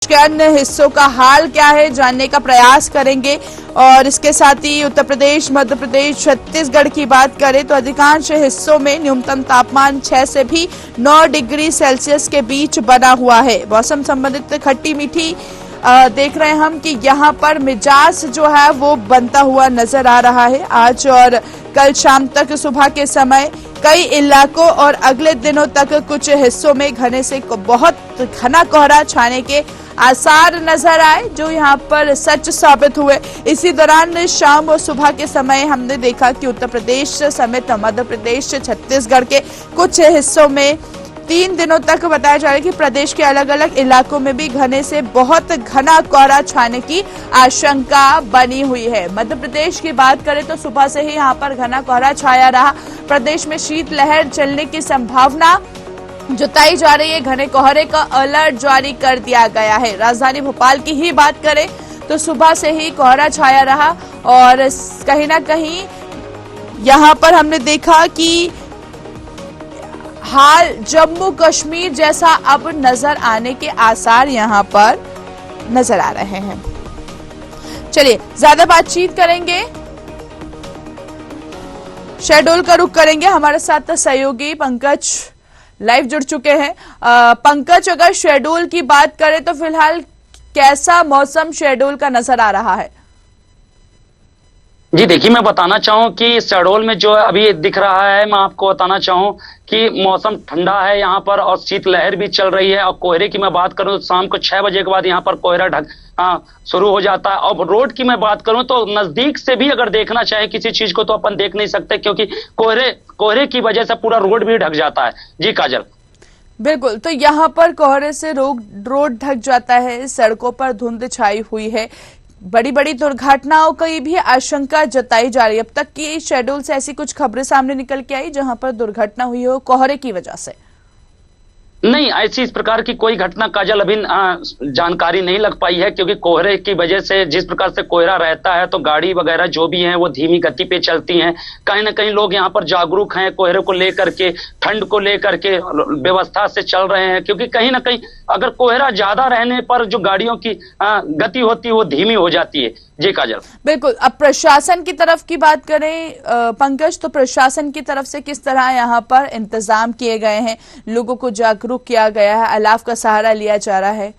के अन्य हिस्सों का हाल क्या है जानने का प्रयास करेंगे। और इसके साथ ही उत्तर प्रदेश, मध्य प्रदेश, छत्तीसगढ़ की बात करें तो अधिकांश हिस्सों में न्यूनतम तापमान 6 से भी 9 डिग्री सेल्सियस के बीच बना हुआ है। मौसम संबंधित खट्टी मीठी देख रहे हैं हम कि यहाँ पर मिजाज जो है वो बनता हुआ नजर आ रहा है। आज और कल शाम तक सुबह के समय कई इलाकों और अगले दिनों तक कुछ हिस्सों में घने से बहुत घना कोहरा छाने के आसार नजर आए, जो यहाँ पर सच साबित हुए। इसी दौरान शाम और सुबह के समय हमने देखा कि उत्तर प्रदेश समेत मध्य प्रदेश, छत्तीसगढ़ के कुछ हिस्सों में 3 दिनों तक बताया जा रहा है कि प्रदेश के अलग अलग इलाकों में भी घने से बहुत घना कोहरा छाने की आशंका बनी हुई है। मध्य प्रदेश की बात करें तो सुबह से ही यहाँ पर घना कोहरा छाया रहा। प्रदेश में शीतलहर चलने की संभावना जताई जा रही है। घने कोहरे का अलर्ट जारी कर दिया गया है। राजधानी भोपाल की ही बात करें तो सुबह से ही कोहरा छाया रहा और कहीं ना कहीं यहाँ पर हमने देखा कि हाल जम्मू कश्मीर जैसा अब नजर आने के आसार यहाँ पर नजर आ रहे हैं। चलिए ज्यादा बातचीत करेंगे, शेड्यूल का रुख करेंगे। हमारे साथ सहयोगी पंकज लाइव जुड़ चुके हैं। पंकज, अगर शेड्यूल की बात करें तो फिलहाल कैसा मौसम शेड्यूल का नजर आ रहा है? जी देखिए, मैं बताना चाहूँ कि शहडोल में जो अभी दिख रहा है, मैं आपको बताना चाहूँ कि मौसम ठंडा है यहाँ पर और शीतलहर भी चल रही है। और कोहरे की मैं बात करूँ तो शाम को 6 बजे के बाद यहाँ पर कोहरा शुरू हो जाता है। और रोड की मैं बात करूँ तो नजदीक से भी अगर देखना चाहे किसी चीज को तो अपन देख नहीं सकते, क्योंकि कोहरे की वजह से पूरा रोड भी ढक जाता है। जी काजल। बिल्कुल, तो यहाँ पर कोहरे से रोड ढक जाता है, सड़कों पर धुंध छाई हुई है, बड़ी बड़ी दुर्घटनाओं की भी आशंका जताई जा रही है। अब तक की शेड्यूल से ऐसी कुछ खबरें सामने निकल के आई जहां पर दुर्घटना हुई हो कोहरे की वजह से? नहीं, ऐसी इस प्रकार की कोई घटना काजल अभी जानकारी नहीं लग पाई है, क्योंकि कोहरे की वजह से जिस प्रकार से कोहरा रहता है तो गाड़ी वगैरह जो भी हैं वो धीमी गति पे चलती हैं। कहीं ना कहीं लोग यहाँ पर जागरूक हैं कोहरे को लेकर के, ठंड को लेकर के व्यवस्था से चल रहे हैं, क्योंकि कहीं ना कहीं अगर कोहरा ज्यादा रहने पर जो गाड़ियों की गति होती है वो धीमी हो जाती है। जी काजल। बिल्कुल, अब प्रशासन की तरफ की बात करें पंकज, तो प्रशासन की तरफ से किस तरह यहाँ पर इंतजाम किए गए हैं, लोगों को जागरूक किया गया है, अलाव का सहारा लिया जा रहा है?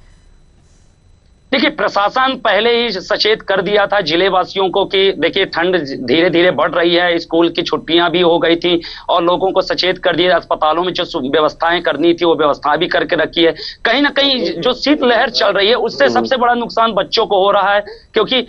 देखिए, प्रशासन पहले ही सचेत कर दिया था जिले वासियों को कि देखिए ठंड धीरे धीरे बढ़ रही है, स्कूल की छुट्टियां भी हो गई थी और लोगों को सचेत कर दिया। अस्पतालों में जो व्यवस्थाएं करनी थी वो व्यवस्था भी करके रखी है। कहीं ना कहीं जो शीतलहर चल रही है उससे सबसे बड़ा नुकसान बच्चों को हो रहा है, क्योंकि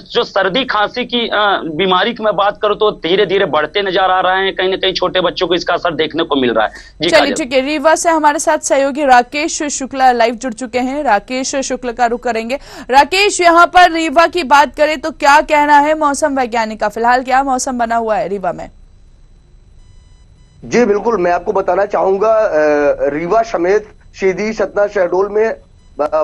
जो सर्दी खांसी की बीमारी की मैं बात करूं तो धीरे धीरे बढ़ते नजर आ रहे हैं। कहीं ना कहीं छोटे बच्चों को इसका असर देखने को मिल रहा है। चलिए ठीक है, रीवा से हमारे साथ सहयोगी राकेश शुक्ला लाइव जुड़ चुके हैं। राकेश शुक्ला का रुख करेंगे। राकेश, यहाँ पर रीवा की बात करें तो क्या कहना है मौसम वैज्ञानिक का? फिलहाल क्या मौसम बना हुआ है रीवा में? जी बिल्कुल, मैं आपको बताना चाहूंगा रीवा समेत सीधी, सतना, शहडोल में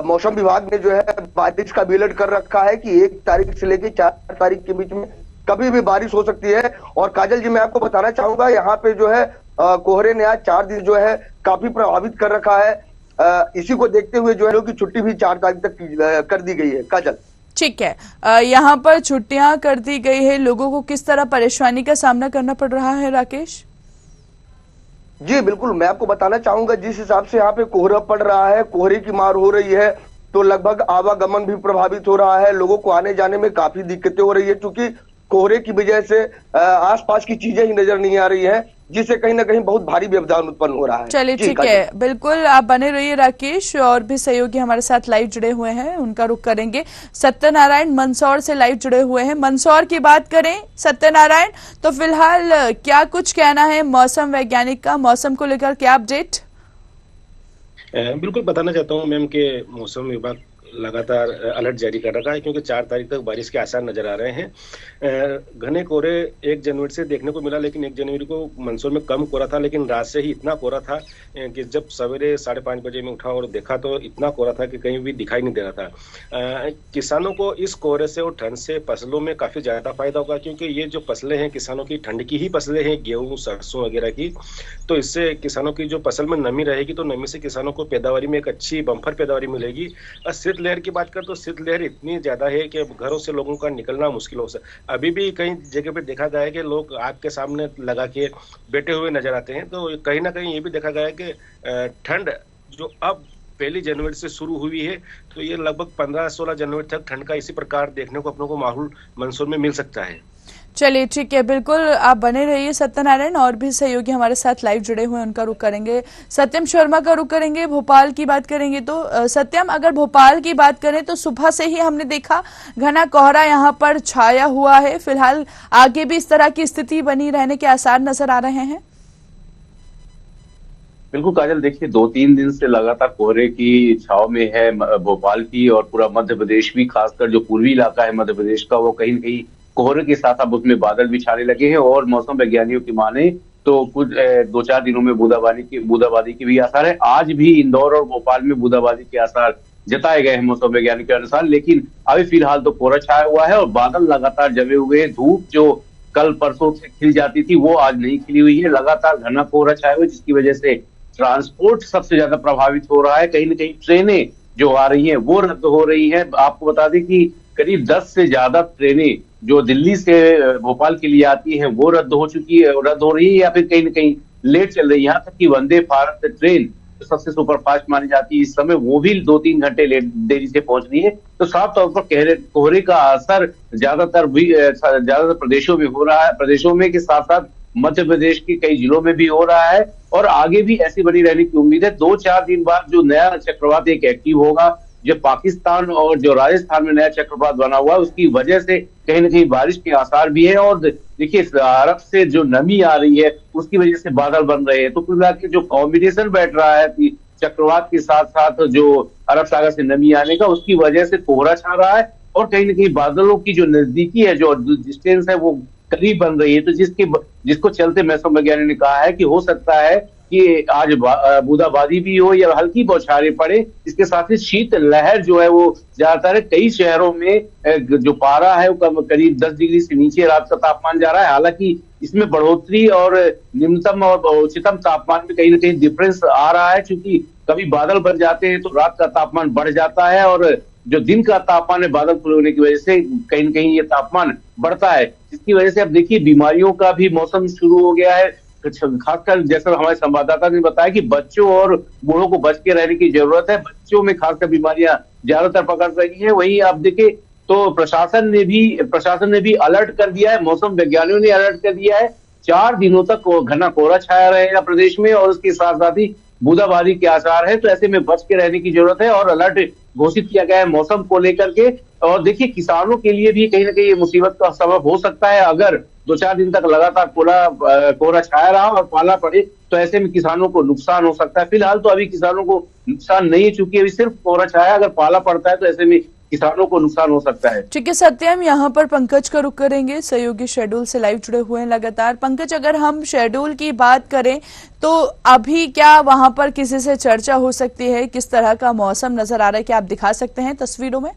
मौसम विभाग ने जो है बारिश का भी अलर्ट कर रखा है कि 1 तारीख से लेकर 4 तारीख के बीच में कभी भी बारिश हो सकती है। और काजल जी, मैं आपको बताना चाहूंगा यहाँ पे जो है कोहरे ने आज 4 दिन जो है काफी प्रभावित कर रखा है। इसी को देखते हुए जो है लोगों की छुट्टी भी 4 तारीख तक कर दी गई है। काजल, ठीक है, यहाँ पर छुट्टियां कर दी गई है, लोगों को किस तरह परेशानी का सामना करना पड़ रहा है राकेश? जी बिल्कुल, मैं आपको बताना चाहूंगा जिस हिसाब से यहाँ पे कोहरा पड़ रहा है, कोहरे की मार हो रही है, तो लगभग आवागमन भी प्रभावित हो रहा है। लोगों को आने जाने में काफी दिक्कतें हो रही है, क्योंकि कोहरे की वजह से आसपास की चीजें ही नजर नहीं आ रही है, जिससे कहीं ना कहीं बहुत भारी व्यवधान उत्पन्न हो रहा है। चलिए ठीक है, बिल्कुल आप बने रहिए राकेश। और भी सहयोगी हमारे साथ लाइव जुड़े हुए हैं, उनका रुख करेंगे। सत्यनारायण मंदसौर से लाइव जुड़े हुए हैं। मंदसौर की बात करें सत्यनारायण, तो फिलहाल क्या कुछ कहना है मौसम वैज्ञानिक का, मौसम को लेकर क्या अपडेट? बिल्कुल बताना चाहता हूँ मैम कि मौसम विभाग लगातार अलर्ट जारी कर रखा है, क्योंकि 4 तारीख तक बारिश के आसार नजर आ रहे हैं। घने कोहरे 1 जनवरी से देखने को मिला, लेकिन 1 जनवरी को मंदसौर में कम कोहरा था, लेकिन रात से ही इतना कोहरा था कि जब सवेरे 5:30 बजे में उठा और देखा तो इतना कोहरा था कि कहीं भी दिखाई नहीं दे रहा था। किसानों को इस कोहरे से और ठंड से फसलों में काफी ज्यादा फायदा होगा, क्योंकि ये जो फसलें हैं किसानों की ठंड की ही फसलें हैं, गेहूं, सरसों वगैरह की। तो इससे किसानों की जो फसल में नमी रहेगी तो नमी से किसानों को पैदावारी में एक अच्छी बम्पर पैदावारी मिलेगी। और सिर्फ शीतलहर की बात करें तो शीतलहर इतनी ज्यादा है कि घरों से लोगों का निकलना मुश्किल हो सकता। अभी भी कई जगह पे देखा गया है कि लोग आग के सामने लगा के बैठे हुए नजर आते हैं। तो कहीं ना कहीं ये भी देखा गया है कि ठंड जो अब 1 जनवरी से शुरू हुई है, तो ये लगभग 15-16 जनवरी तक ठंड का इसी प्रकार देखने को अपनों को माहौल मानसून में मिल सकता है। चलिए ठीक है, बिल्कुल आप बने रहिए सत्यनारायण। और भी सहयोगी हमारे साथ लाइव जुड़े हुए हैं, उनका रुख करेंगे। सत्यम शर्मा का रुख करेंगे। भोपाल की बात करेंगे तो सत्यम, अगर भोपाल की बात करें तो सुबह से ही हमने देखा घना कोहरा यहाँ पर छाया हुआ है। फिलहाल आगे भी इस तरह की स्थिति बनी रहने के आसार नजर आ रहे हैं। बिल्कुल काजल, देखिए 2-3 दिन से लगातार कोहरे की छाव में है भोपाल की और पूरा मध्य प्रदेश भी, खासकर जो पूर्वी इलाका है मध्य प्रदेश का, वो कहीं न कहीं कोहरे के साथ अब उसमें बादल भी छाने लगे हैं। और मौसम वैज्ञानिकों की माने तो कुछ 2-4 दिनों में बूंदाबांदी की भी आसार है। आज भी इंदौर और भोपाल में बूंदाबांदी के आसार जताए गए हैं मौसम वैज्ञानिक के अनुसार। लेकिन अभी फिलहाल तो कोहरा छाया हुआ है और बादल लगातार जमे हुए हैं। धूप जो कल परसों से खिल जाती थी वो आज नहीं खिली हुई है। लगातार घना कोहरा छाया हुआ है, जिसकी वजह से ट्रांसपोर्ट सबसे ज्यादा प्रभावित हो रहा है। कहीं न कहीं ट्रेनें जो आ रही हैं वो रद्द हो रही हैं। आपको बता दें कि करीब 10 से ज्यादा ट्रेनें जो दिल्ली से भोपाल के लिए आती हैं वो रद्द हो रही है या फिर कहीं न कहीं लेट चल रही है। यहाँ तक कि वंदे भारत ट्रेन जो सबसे सुपरफास्ट मानी जाती है इस समय, वो भी 2-3 घंटे देरी से पहुंच रही है। तो साफ तौर पर कोहरे का असर ज्यादातर प्रदेशों में हो रहा है, प्रदेशों में के साथ साथ मध्य प्रदेश के कई जिलों में भी हो रहा है और आगे भी ऐसी बनी रहने की उम्मीद है। 2-4 दिन बाद जो नया चक्रवात एक एक्टिव होगा, जो पाकिस्तान और जो राजस्थान में नया चक्रवात बना हुआ है, उसकी वजह से कहीं न कहीं बारिश के आसार भी है। और देखिए अरब से जो नमी आ रही है उसकी वजह से बादल बन रहे हैं। तो कुल मिला के जो कॉम्बिनेशन बैठ रहा है चक्रवात के साथ साथ जो अरब सागर से नमी आने का, उसकी वजह से कोहरा छा रहा है और कहीं न कहीं बादलों की जो नजदीकी है, जो डिस्टेंस है, वो करीब बन रही है। तो जिसको चलते मौसम वैज्ञानिक ने कहा है कि हो सकता है कि आज बूंदाबांदी भी हो या हल्की बौछारें पड़े। इसके साथ ही शीत लहर जो है वो ज्यादातर कई शहरों में जो पारा है वो करीब 10 डिग्री से नीचे रात का तापमान जा रहा है। हालांकि इसमें बढ़ोतरी और निम्नतम और उच्चतम तापमान में कहीं ना कहीं डिफरेंस आ रहा है, क्योंकि कभी बादल बन जाते हैं तो रात का तापमान बढ़ जाता है और जो दिन का तापमान है बादल खुले होने की वजह से कहीं न कहीं ये तापमान बढ़ता है। जिसकी वजह से अब देखिए बीमारियों का भी मौसम शुरू हो गया है। खासकर जैसा हमारे संवाददाता ने बताया कि बच्चों और बूढ़ों को बच के रहने की जरूरत है। बच्चों में खासकर बीमारियां ज्यादातर पकड़ रही है। वहीं आप देखें तो प्रशासन ने भी अलर्ट कर दिया है, मौसम वैज्ञानिकों ने अलर्ट कर दिया है। 4 दिनों तक घना कोहरा छाया रहेगा प्रदेश में और उसके साथ साथ ही बूंदाबांदी के आसार है। तो ऐसे में बच के रहने की जरूरत है और अलर्ट घोषित किया गया है मौसम को लेकर के। और देखिए किसानों के लिए भी कहीं ना कहीं मुसीबत का सबब हो सकता है। अगर 2-4 दिन तक लगातार कोहरा छाया रहा और पाला पड़े तो ऐसे में किसानों को नुकसान हो सकता है। फिलहाल तो अभी किसानों को नुकसान नहीं है, चूंकि अभी सिर्फ कोहरा छाया, अगर पाला पड़ता है तो ऐसे में किसानों को नुकसान हो सकता है। ठीक है सत्यम, यहाँ पर पंकज का रुख करेंगे। सहयोगी शेड्यूल से लाइव जुड़े हुए हैं लगातार। पंकज, अगर हम शेड्यूल की बात करें तो अभी क्या वहां पर किसी से चर्चा हो सकती है? किस तरह का मौसम नजर आ रहा है, क्या आप दिखा सकते हैं तस्वीरों में?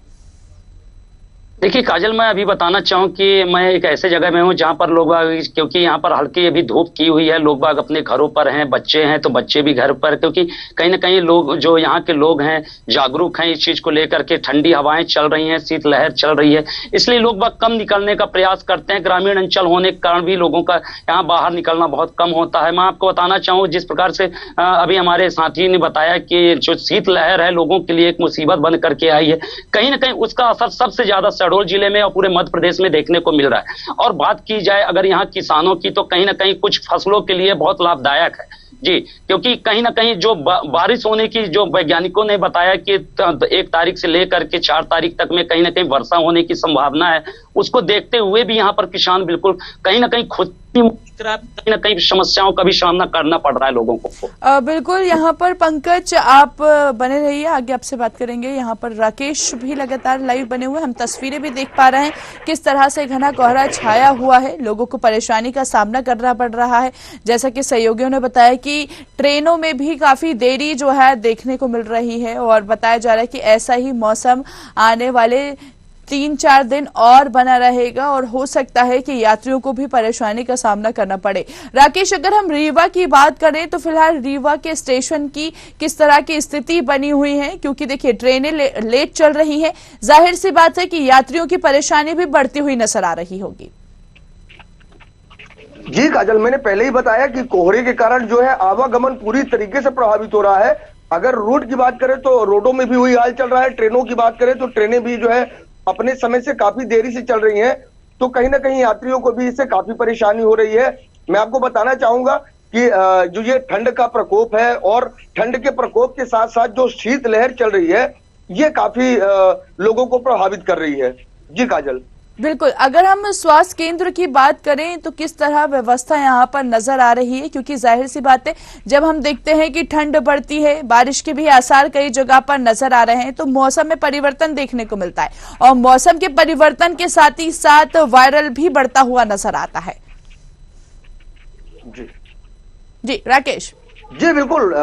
देखिए काजल, मैं अभी बताना चाहूँ कि मैं एक ऐसे जगह में हूँ जहाँ पर लोग, क्योंकि यहाँ पर हल्की अभी धूप की हुई है, लोग बाग अपने घरों पर हैं, बच्चे हैं तो बच्चे भी घर पर, क्योंकि कहीं ना कहीं लोग जो यहाँ के लोग हैं जागरूक हैं इस चीज को लेकर के। ठंडी हवाएं चल रही हैं, शीतलहर चल रही है, इसलिए लोग बाग कम निकलने का प्रयास करते हैं। ग्रामीण अंचल होने के कारण भी लोगों का यहाँ बाहर निकलना बहुत कम होता है। मैं आपको बताना चाहूँ जिस प्रकार से अभी हमारे साथी ने बताया कि जो शीतलहर है लोगों के लिए एक मुसीबत बन करके आई है, कहीं ना कहीं उसका असर सबसे ज्यादा शहडोल जिले में और पूरे मध्य प्रदेश में देखने को मिल रहा है। और बात की जाए अगर यहाँ किसानों की, तो कहीं ना कहीं कुछ फसलों के लिए बहुत लाभदायक है जी, क्योंकि कहीं ना कहीं जो बारिश होने की, जो वैज्ञानिकों ने बताया कि 1 तारीख से लेकर के 4 तारीख तक में कहीं ना कहीं वर्षा होने की संभावना है, उसको देखते हुए भी यहाँ पर किसान बिल्कुल कहीं ना कहीं खुद कहीं ना कहीं समस्याओं का भी सामना करना पड़ रहा है लोगों को। बिल्कुल, यहाँ पर पंकज आप बने रहिए, आगे आपसे बात करेंगे। यहाँ पर राकेश भी लगातार लाइव बने हुए, हम तस्वीरें भी देख पा रहे हैं किस तरह से घना कोहरा छाया हुआ है, लोगों को परेशानी का सामना करना पड़ रहा है। जैसा कि सहयोगियों ने बताया कि ट्रेनों में भी काफी देरी जो है देखने को मिल रही है और बताया जा रहा है कि ऐसा ही मौसम आने वाले 3-4 दिन और बना रहेगा और हो सकता है कि यात्रियों को भी परेशानी का सामना करना पड़े। राकेश, अगर हम रीवा की बात करें तो फिलहाल रीवा के स्टेशन की किस तरह की स्थिति बनी हुई है, क्योंकि देखिए ट्रेनें लेट चल रही हैं, जाहिर सी बात है कि यात्रियों की परेशानी भी बढ़ती हुई नजर आ रही होगी। जी काजल, मैंने पहले ही बताया कि कोहरे के कारण जो है आवागमन पूरी तरीके से प्रभावित हो रहा है। अगर रूट की बात करें तो रोडों में भी वही हाल चल रहा है, ट्रेनों की बात करें तो ट्रेनें भी जो है अपने समय से काफी देरी से चल रही हैं, तो कहीं ना कहीं यात्रियों को भी इससे काफी परेशानी हो रही है। मैं आपको बताना चाहूंगा कि जो ये ठंड का प्रकोप है और ठंड के प्रकोप के साथ साथ जो शीत लहर चल रही है, ये काफी लोगों को प्रभावित कर रही है। जी काजल, बिल्कुल, अगर हम स्वास्थ्य केंद्र की बात करें तो किस तरह व्यवस्था यहाँ पर नजर आ रही है, क्योंकि जाहिर सी बात है जब हम देखते हैं कि ठंड बढ़ती है, बारिश के भी आसार कई जगह पर नजर आ रहे हैं, तो मौसम में परिवर्तन देखने को मिलता है और मौसम के परिवर्तन के साथ ही साथ वायरल भी बढ़ता हुआ नजर आता है। जी राकेश। जी बिल्कुल,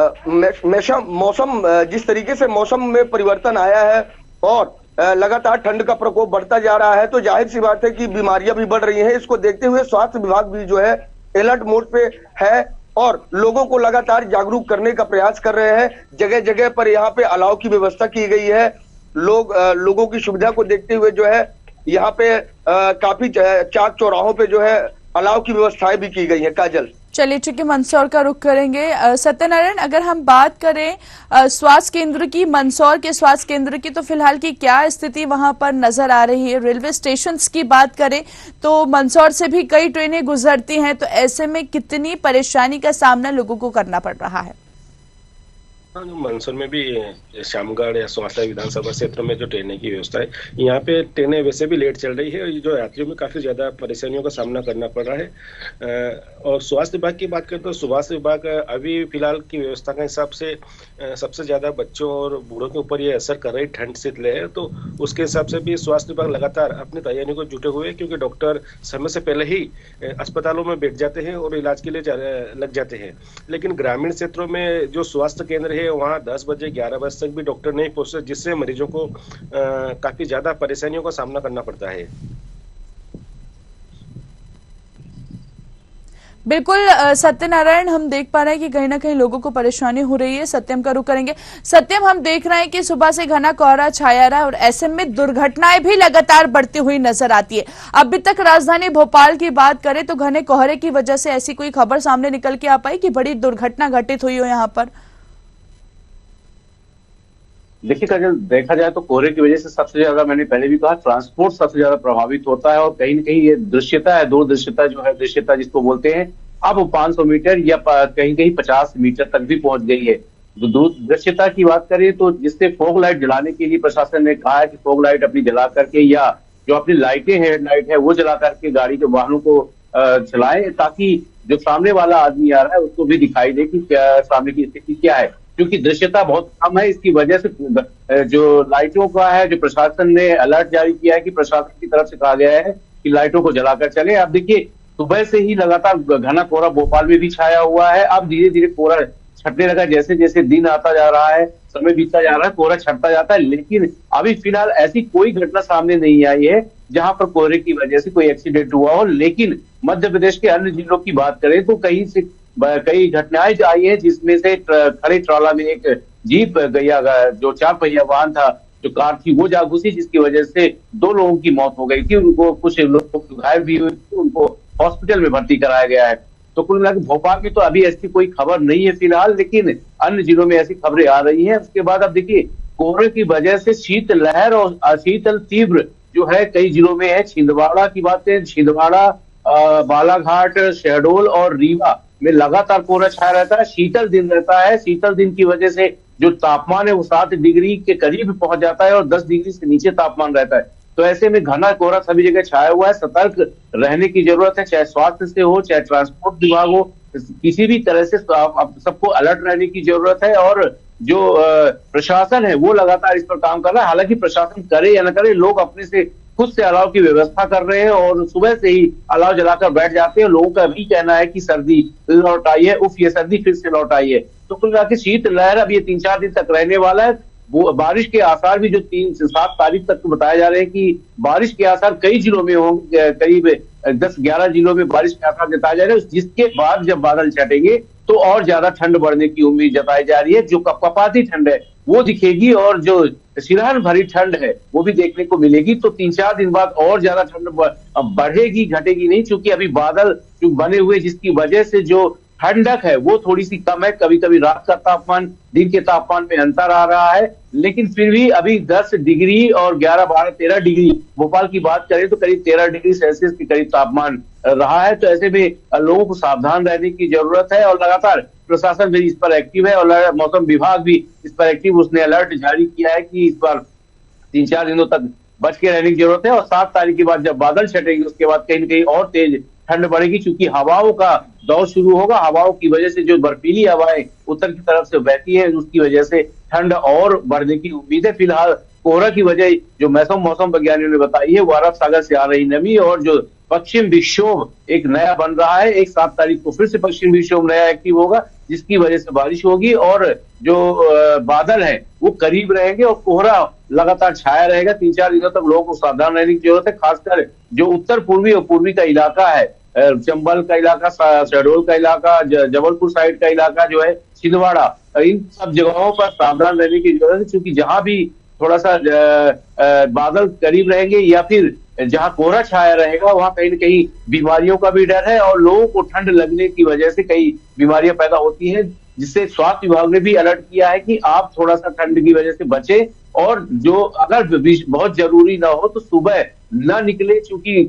मौसम जिस तरीके से मौसम में परिवर्तन आया है और लगातार ठंड का प्रकोप बढ़ता जा रहा है, तो जाहिर सी बात है कि बीमारियां भी बढ़ रही हैं। इसको देखते हुए स्वास्थ्य विभाग भी जो है अलर्ट मोड पे है और लोगों को लगातार जागरूक करने का प्रयास कर रहे हैं। जगह जगह पर यहाँ पे अलाव की व्यवस्था की गई है। लोगों की सुविधा को देखते हुए जो है यहाँ पे काफी चाक चौराहों पे जो है अलाव की व्यवस्थाएं भी की गई है। काजल, चलिए ठीक है, मंदसौर का रुख करेंगे। सत्यनारायण, अगर हम बात करें स्वास्थ्य केंद्र की, मंदसौर के स्वास्थ्य केंद्र की, तो फिलहाल की क्या स्थिति वहां पर नजर आ रही है? रेलवे स्टेशन की बात करें तो मंदसौर से भी कई ट्रेनें गुजरती हैं, तो ऐसे में कितनी परेशानी का सामना लोगों को करना पड़ रहा है? मंदसौर में भी श्यामगढ़ या स्वास्थ्य विधानसभा क्षेत्र में जो ट्रेनें की व्यवस्था है, यहाँ पे ट्रेनें वैसे भी लेट चल रही है, जो यात्रियों में काफी ज्यादा परेशानियों का सामना करना पड़ रहा है। और स्वास्थ्य विभाग की बात करें तो स्वास्थ्य विभाग अभी फिलहाल की व्यवस्था के हिसाब से सबसे ज्यादा बच्चों और बूढ़ों के ऊपर ये असर कर रही ठंड शीतलहर, तो उसके हिसाब से भी स्वास्थ्य विभाग लगातार अपनी तैयारियों को जुटे हुए हैं, क्योंकि डॉक्टर समय से पहले ही अस्पतालों में बैठ जाते हैं और इलाज के लिए लग जाते हैं। लेकिन ग्रामीण क्षेत्रों में जो स्वास्थ्य केंद्र है वहाँ 10 बजे 11 बजे तक भी डॉक्टर नहीं पहुंचते, जिससे मरीजों को काफी ज्यादा परेशानियों का सामना करना पड़ता है। बिल्कुल सत्यनारायण, हम देख पा रहे हैं कि कहीं ना कहीं लोगों को परेशानी हो रही है। सत्यम का रुख करेंगे। सत्यम, हम देख रहे हैं कि सुबह से घना कोहरा छाया रहा और ऐसे में दुर्घटनाएं भी लगातार बढ़ती हुई नजर आती है। अभी तक राजधानी भोपाल की बात करें तो घने कोहरे की वजह से ऐसी कोई खबर सामने निकल के आ पाई कि बड़ी दुर्घटना घटित हुई हो यहाँ पर? देखिए काजल, देखा जाए तो कोहरे की वजह से सबसे ज्यादा, मैंने पहले भी कहा, ट्रांसपोर्ट सबसे ज्यादा प्रभावित होता है और कहीं न कहीं ये दृश्यता है, दूरदृश्यता जो है, दृश्यता जिसको बोलते हैं, अब 500 मीटर या कहीं कहीं 50 मीटर तक भी पहुंच गई है। तो दूरदृश्यता की बात करें तो जिससे फॉग लाइट जलाने के लिए प्रशासन ने कहा है कि फॉग लाइट अपनी जला करके या जो अपनी लाइटें हेडलाइट है वो जला करके गाड़ी के वाहनों को चलाएं, ताकि जो सामने वाला आदमी आ रहा है उसको भी दिखाई दे कि क्या सामने की स्थिति क्या है, क्योंकि दृश्यता बहुत कम है। इसकी वजह से जो लाइटों का है, जो प्रशासन ने अलर्ट जारी किया है कि प्रशासन की तरफ से कहा गया है कि लाइटों को जलाकर चले। अब देखिए सुबह से ही लगातार घना कोहरा भोपाल में भी छाया हुआ है। अब धीरे धीरे कोहरा छटने लगा, जैसे जैसे दिन आता जा रहा है, समय बीतता जा रहा है, कोहरा छटता जाता है, लेकिन अभी फिलहाल ऐसी कोई घटना सामने नहीं आई है जहां पर कोहरे की वजह से कोई एक्सीडेंट हुआ हो। लेकिन मध्य प्रदेश के अन्य जिलों की बात करें तो कई घटनाएं आई है, जिसमें से खड़े ट्राला में एक जीप गया, जो 4 पहिया वाहन था, जो कार थी, वो जा घुसी, जिसकी वजह से 2 लोगों की मौत हो गई थी। उनको कुछ लोग घायल भी हुए थे, उनको हॉस्पिटल में भर्ती कराया गया है। तो कुल मिलाकर भोपाल में तो अभी ऐसी कोई खबर नहीं है फिलहाल, लेकिन अन्य जिलों में ऐसी खबरें आ रही हैं। उसके बाद अब देखिए कोहरे की वजह से शीतलहर और शीतल तीव्र जो है कई जिलों में है। छिंदवाड़ा की बात करें, छिंदवाड़ा, बालाघाट, शहडोल और रीवा में लगातार कोहरा छाया रहता है, शीतल दिन रहता है। शीतल दिन की वजह से जो तापमान है वो 7 डिग्री के करीब पहुंच जाता है और 10 डिग्री से नीचे तापमान रहता है। तो ऐसे में घना कोहरा सभी जगह छाया हुआ है। सतर्क रहने की जरूरत है, चाहे स्वास्थ्य से हो, चाहे ट्रांसपोर्ट विभाग हो, किसी भी तरह से सबको अलर्ट रहने की जरूरत है। और जो प्रशासन है वो लगातार इस पर काम कर रहा है। हालांकि प्रशासन करे या न करे, लोग अपने से खुद से अलाव की व्यवस्था कर रहे हैं और सुबह से ही अलाव जलाकर बैठ जाते हैं। लोगों का भी कहना है कि सर्दी लौट आई है, उफ ये सर्दी फिर से लौट आई है। तो कुल मिलाकर शीत लहर अब ये 3-4 दिन तक रहने वाला है। वो बारिश के आसार भी जो 3 से 7 तारीख तक बताए जा रहे हैं कि बारिश के आसार कई जिलों में होंगे, करीब 10-11 जिलों में बारिश के आसार जताए जा रहे हैं। जिसके बाद जब बादल छटेंगे तो और ज्यादा ठंड बढ़ने की उम्मीद जताई जा रही है। जो कपकपाती ठंड है वो दिखेगी और जो सिरहन भरी ठंड है वो भी देखने को मिलेगी। तो 3-4 दिन बाद और ज्यादा ठंड बढ़ेगी, घटेगी नहीं, क्योंकि अभी बादल जो बने हुए जिसकी वजह से जो ठंडक है वो थोड़ी सी कम है। कभी कभी रात का तापमान दिन के तापमान में अंतर आ रहा है, लेकिन फिर भी अभी 10 डिग्री और 11, 12, 13 डिग्री भोपाल की बात करें तो करीब 13 डिग्री सेल्सियस के करीब तापमान रहा है। तो ऐसे में लोगों को सावधान रहने की जरूरत है और लगातार प्रशासन भी इस पर एक्टिव है और मौसम विभाग भी इस पर एक्टिव, उसने अलर्ट जारी किया है कि इस पर 3-4 दिनों तक बच के रहने की जरूरत है। और 7 तारीख के बाद जब बादल छटेंगे उसके बाद कहीं न कहीं और तेज ठंड बढ़ेगी, क्योंकि हवाओं का दौर शुरू होगा। हवाओं की वजह से जो बर्फीली हवाएं उत्तर की तरफ से बहती है उसकी वजह से ठंड और बढ़ने की उम्मीद है। फिलहाल कोहरा की वजह जो मौसम वैज्ञानिकों ने बताई है वो अरब सागर से आ रही नमी और जो पश्चिम विक्षोभ एक नया बन रहा है। 7 तारीख को फिर से पश्चिम विक्षोभ नया एक्टिव होगा जिसकी वजह से बारिश होगी और जो बादल है वो करीब रहेंगे और कोहरा लगातार छाया रहेगा। 3-4 दिनों तक लोगों को सावधान रहने की जरूरत है। खासकर जो उत्तर पूर्वी और पूर्वी का इलाका है, चंबल का इलाका, शहडोल का इलाका, जबलपुर साइड का इलाका जो है, छिंदवाड़ा, इन सब जगहों पर सावधान रहने की जरूरत है, क्योंकि जहां भी थोड़ा सा बादल करीब रहेंगे या फिर जहां कोहरा छाया रहेगा वहां कहीं न कहीं बीमारियों का भी डर है और लोगों को ठंड लगने की वजह से कई बीमारियां पैदा होती हैं, जिससे स्वास्थ्य विभाग ने भी अलर्ट किया है कि आप थोड़ा सा ठंड की वजह से बचें और जो अगर बहुत जरूरी ना हो तो सुबह न निकले, क्योंकि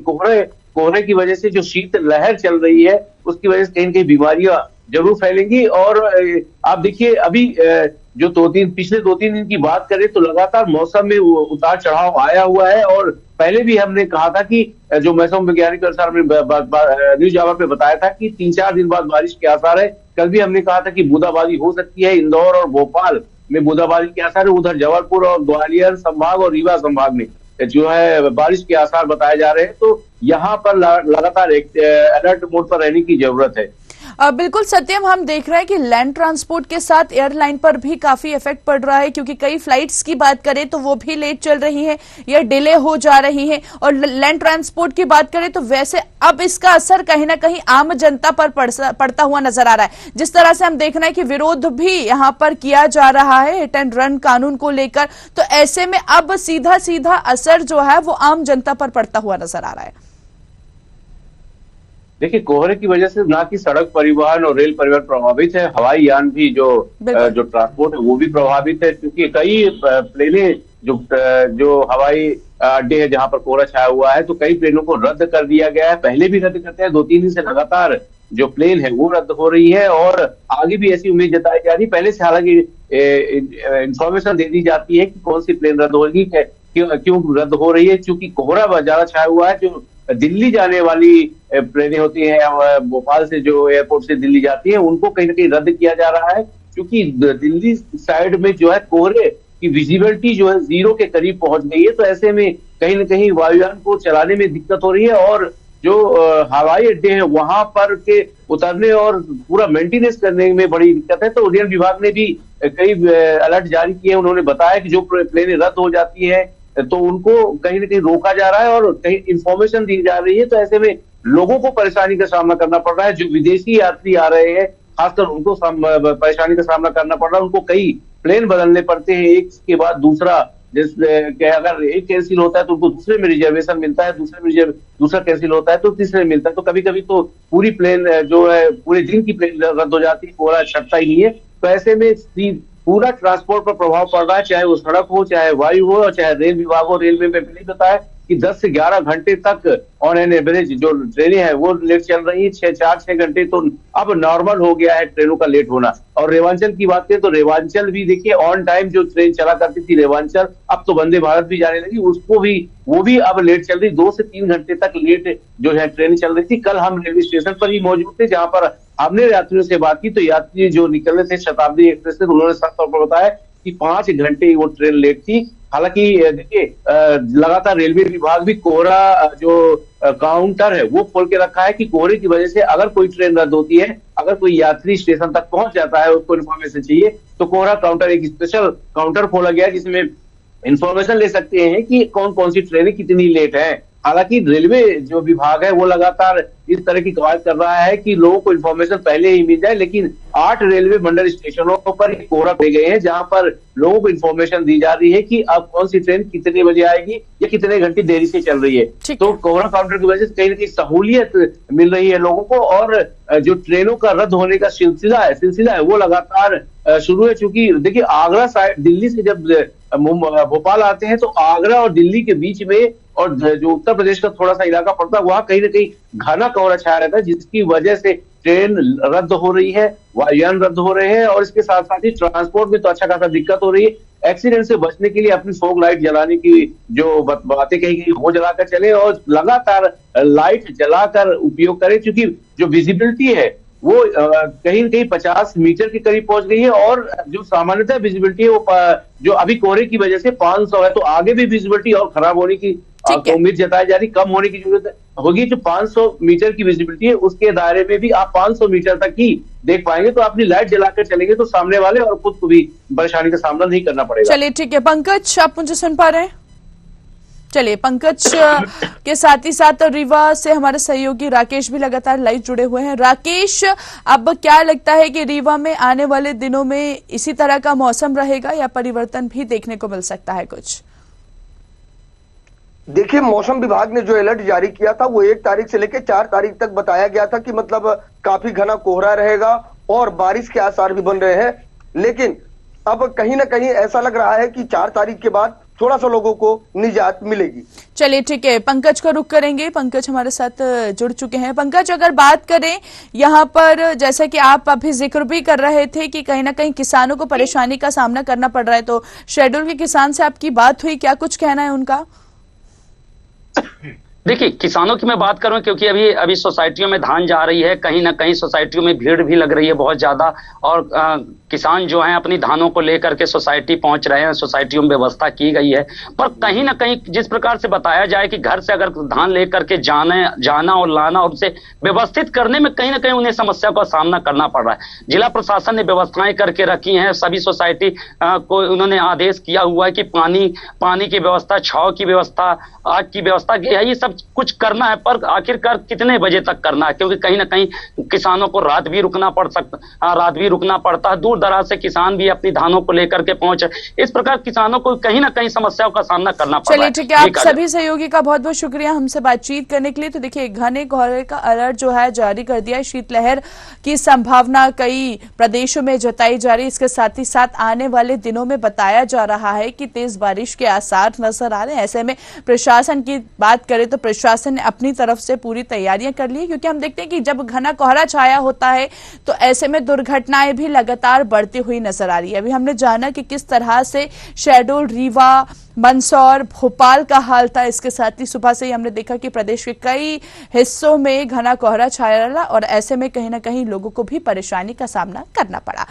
कोहरे की वजह से जो शीत लहर चल रही है उसकी वजह से कहीं न कहीं बीमारियां जरूर फैलेंगी। और आप देखिए अभी जो पिछले 2-3 दिन की बात करें तो लगातार मौसम में उतार चढ़ाव आया हुआ है और पहले भी हमने कहा था कि जो मौसम वैज्ञानिक के अनुसार हमने न्यूज आवर पे बताया था कि 3-4 दिन बाद बारिश के आसार है। कल भी हमने कहा था कि बूंदाबांदी हो सकती है, इंदौर और भोपाल में बूंदाबांदी के आसार है। उधर जबलपुर और ग्वालियर संभाग और रीवा संभाग में जो है बारिश के आसार बताए जा रहे हैं। तो यहाँ पर लगातार एक अलर्ट मोड पर रहने की जरूरत है। बिल्कुल सत्यम, हम देख रहे हैं कि लैंड ट्रांसपोर्ट के साथ एयरलाइन पर भी काफी इफेक्ट पड़ रहा है, क्योंकि कई फ्लाइट्स की बात करें तो वो भी लेट चल रही हैं या डिले हो जा रही हैं। और लैंड ट्रांसपोर्ट की बात करें तो वैसे अब इसका असर कहीं ना कहीं आम जनता पर पड़ता हुआ नजर आ रहा है। जिस तरह से हम देख रहे हैं कि विरोध भी यहाँ पर किया जा रहा है हिट एंड रन कानून को लेकर, तो ऐसे में अब सीधा सीधा असर जो है वो आम जनता पर पड़ता हुआ नजर आ रहा है। देखिए, कोहरे की वजह से ना कि सड़क परिवहन और रेल परिवहन प्रभावित है, हवाई यान भी जो ट्रांसपोर्ट है वो भी प्रभावित है, क्योंकि कई प्लेने जो हवाई अड्डे है जहां पर कोहरा छाया हुआ है तो कई प्लेनों को रद्द कर दिया गया है। पहले भी रद्द करते हैं, 2-3 दिन से लगातार जो प्लेन है वो रद्द हो रही है और आगे भी ऐसी उम्मीद जताई जा रही है। पहले से हालांकि इंफॉर्मेशन दे दी जाती है कि कौन सी प्लेन रद्द होगी, क्यों रद्द हो रही है, क्योंकि कोहरा ज्यादा छाया हुआ है। जो दिल्ली जाने वाली प्लेनें होती हैं, भोपाल से जो एयरपोर्ट से दिल्ली जाती है, उनको कहीं ना कहीं रद्द किया जा रहा है, क्योंकि दिल्ली साइड में जो है कोहरे की विजिबिलिटी जो है 0 के करीब पहुंच गई है। तो ऐसे में कहीं ना कहीं वायुयान को चलाने में दिक्कत हो रही है और जो हवाई अड्डे हैं वहां पर के उतरने और पूरा मेंटेनेंस करने में बड़ी दिक्कत है। तो उड्डयन विभाग ने भी कई अलर्ट जारी किए। उन्होंने बताया कि जो प्लेनें रद्द हो जाती है तो उनको कहीं ना कहीं रोका जा रहा है और कहीं इंफॉर्मेशन दी जा रही है। तो ऐसे में लोगों को परेशानी का सामना करना पड़ रहा है। जो विदेशी यात्री आ रहे हैं खासकर उनको परेशानी का सामना करना पड़ रहा है। उनको कई प्लेन बदलने पड़ते हैं, एक के बाद दूसरा। जैसे अगर एक कैंसिल होता है तो उनको दूसरे में रिजर्वेशन मिलता है, दूसरा कैंसिल होता है तो तीसरे में मिलता है। तो कभी कभी तो पूरी प्लेन जो है पूरे दिन की प्लेन रद्द हो जाती है, कोहरा छटता ही नहीं है। तो ऐसे में पूरा ट्रांसपोर्ट पर प्रभाव पड़ रहा है, चाहे वो सड़क हो, चाहे वायु हो और चाहे रेल विभाग हो। रेलवे में पहले बताया कि 10 से 11 घंटे तक ऑन एन एवरेज जो ट्रेनें हैं वो लेट चल रही है। 4-6 घंटे तो अब नॉर्मल हो गया है ट्रेनों का लेट होना। और रेवांचल की बात करें तो रेवांचल भी देखिए ऑन टाइम जो ट्रेन चला करती थी रेवांचल, अब तो वंदे भारत भी जाने लगी, वो भी अब लेट चल रही। 2 से 3 घंटे तक लेट जो है ट्रेन चल रही थी। कल हम रेलवे स्टेशन पर ही मौजूद थे जहां पर हमने यात्रियों से बात की तो यात्री जो निकल रहे थे शताब्दी एक्सप्रेस से, उन्होंने साफ तौर पर बताया कि 5 घंटे वो ट्रेन लेट थी। हालांकि देखिए लगातार रेलवे विभाग भी कोहरा जो काउंटर है वो खोल के रखा है कि कोहरे की वजह से अगर कोई ट्रेन रद्द होती है, अगर कोई यात्री स्टेशन तक पहुंच जाता है, उसको इन्फॉर्मेशन चाहिए तो कोहरा काउंटर एक स्पेशल काउंटर खोला गया है जिसमें इन्फॉर्मेशन ले सकते हैं कि कौन कौन सी ट्रेनें कितनी लेट है। हालांकि रेलवे जो विभाग है वो लगातार इस तरह की कवायद कर रहा है कि लोगों को इन्फॉर्मेशन पहले ही मिल जाए, लेकिन 8 रेलवे मंडल स्टेशनों पर कोहरा किए गए हैं जहां पर लोगों को इन्फॉर्मेशन दी जा रही है कि अब कौन सी ट्रेन कितने बजे आएगी या कितने घंटे देरी से चल रही है। तो कोहरा काउंटर की वजह से कहीं ना कहीं सहूलियत मिल रही है लोगों को, और जो ट्रेनों का रद्द होने का सिलसिला है वो लगातार शुरू है। चूंकि देखिए आगरा साइड दिल्ली से जब भोपाल आते हैं तो आगरा और दिल्ली के बीच में और जो उत्तर प्रदेश का थोड़ा सा इलाका पड़ता है वहां कहीं ना कहीं घना कोहरा छाया रहता है, जिसकी वजह से ट्रेन रद्द हो रही है, वायुयान रद्द हो रहे हैं और इसके साथ साथ ही ट्रांसपोर्ट में तो अच्छा खासा दिक्कत हो रही है। एक्सीडेंट से बचने के लिए अपनी फॉग लाइट जलाने की जो बातें कही गई वो जलाकर चले और लगातार लाइट जलाकर उपयोग करें, क्योंकि जो विजिबिलिटी है वो कहीं न कहीं 50 मीटर के करीब पहुंच गई है और जो सामान्यतः विजिबिलिटी है वो जो अभी कोहरे की वजह से 500 है, तो आगे भी विजिबिलिटी और खराब होने की उम्मीद जताई जा रही, कम होने की जरूरत होगी। जो 500 मीटर की विजिबिलिटी है उसके दायरे में भी आप 500 मीटर तक ही देख पाएंगे, तो अपनी लाइट जलाकर चलेंगे तो सामने वाले और खुद को भी परेशानी का सामना नहीं करना पड़ेगा। चलिए ठीक है पंकज, आप मुझे सुन पा रहे हैं? चलिए पंकज के साथ ही साथ रीवा से हमारे सहयोगी राकेश भी लगातार लाइव जुड़े हुए हैं। राकेश, अब क्या लगता है कि रीवा में आने वाले दिनों में इसी तरह का मौसम रहेगा या परिवर्तन भी देखने को मिल सकता है कुछ? देखिए मौसम विभाग ने जो अलर्ट जारी किया था वो 1 तारीख से लेकर 4 तारीख तक बताया गया था कि मतलब काफी घना कोहरा रहेगा और बारिश के आसार भी बन रहे हैं, लेकिन अब कहीं ना कहीं ऐसा लग रहा है कि 4 तारीख के बाद थोड़ा सा लोगों को निजात मिलेगी। चलिए ठीक है, पंकज को रुक करेंगे। पंकज हमारे साथ जुड़ चुके हैं। पंकज, अगर बात करें यहाँ पर, जैसा कि आप अभी जिक्र भी कर रहे थे कि कहीं ना कहीं किसानों को परेशानी का सामना करना पड़ रहा है, तो शेड्यूल के किसान से आपकी बात हुई, क्या कुछ कहना है उनका? देखिए किसानों की मैं बात करूं, क्योंकि अभी सोसाइटियों में धान जा रही है, कहीं ना कहीं सोसाइटियों में भीड़ भी लग रही है बहुत ज्यादा, और किसान जो हैं अपनी धानों को लेकर के सोसाइटी पहुंच रहे हैं, सोसाइटियों में व्यवस्था की गई है। पर कहीं ना कहीं जिस प्रकार से बताया जाए कि घर से अगर धान लेकर के जाना और लाना और उसे व्यवस्थित करने में कहीं ना कहीं उन्हें समस्या का सामना करना पड़ रहा है। जिला प्रशासन ने व्यवस्थाएं करके रखी हैं, सभी सोसाइटी को उन्होंने आदेश किया हुआ है कि पानी की व्यवस्था, छाव की व्यवस्था, आग की व्यवस्था, ये सब कुछ करना है। पर आखिरकार कितने बजे तक करना है, क्योंकि कहीं ना कहीं किसानों को रात भी रुकना पड़ता है, दूर दराज से किसान भी अपनी धानों को लेकर के पहुंचे, इस प्रकार किसानों को कहीं ना कहीं समस्याओं का सामना करना पड़ रहा है। चलिए ठीक है, आप सभी सहयोगी का बहुत बहुत शुक्रिया हमसे बातचीत करने के लिए। तो देखिए घने कोहरे का अलर्ट जो है जारी कर दिया है, शीतलहर की संभावना कई प्रदेशों में जताई जा रही है। इसके साथ ही साथ आने वाले दिनों में बताया जा रहा है कि तेज बारिश के आसार नजर आ रहे हैं। ऐसे में प्रशासन की बात करें तो प्रशासन ने अपनी तरफ से पूरी तैयारियां कर ली है, क्योंकि हम देखते हैं कि जब घना कोहरा छाया होता है तो ऐसे में दुर्घटनाएं भी लगातार बढ़ती हुई नजर आ रही है। अभी हमने जाना कि किस तरह से शहडोल, रीवा, मंदसौर, भोपाल का हाल था। इसके साथ ही सुबह से ही हमने देखा कि प्रदेश के कई हिस्सों में घना कोहरा छाया रहा और ऐसे में कहीं ना कहीं लोगों को भी परेशानी का सामना करना पड़ा।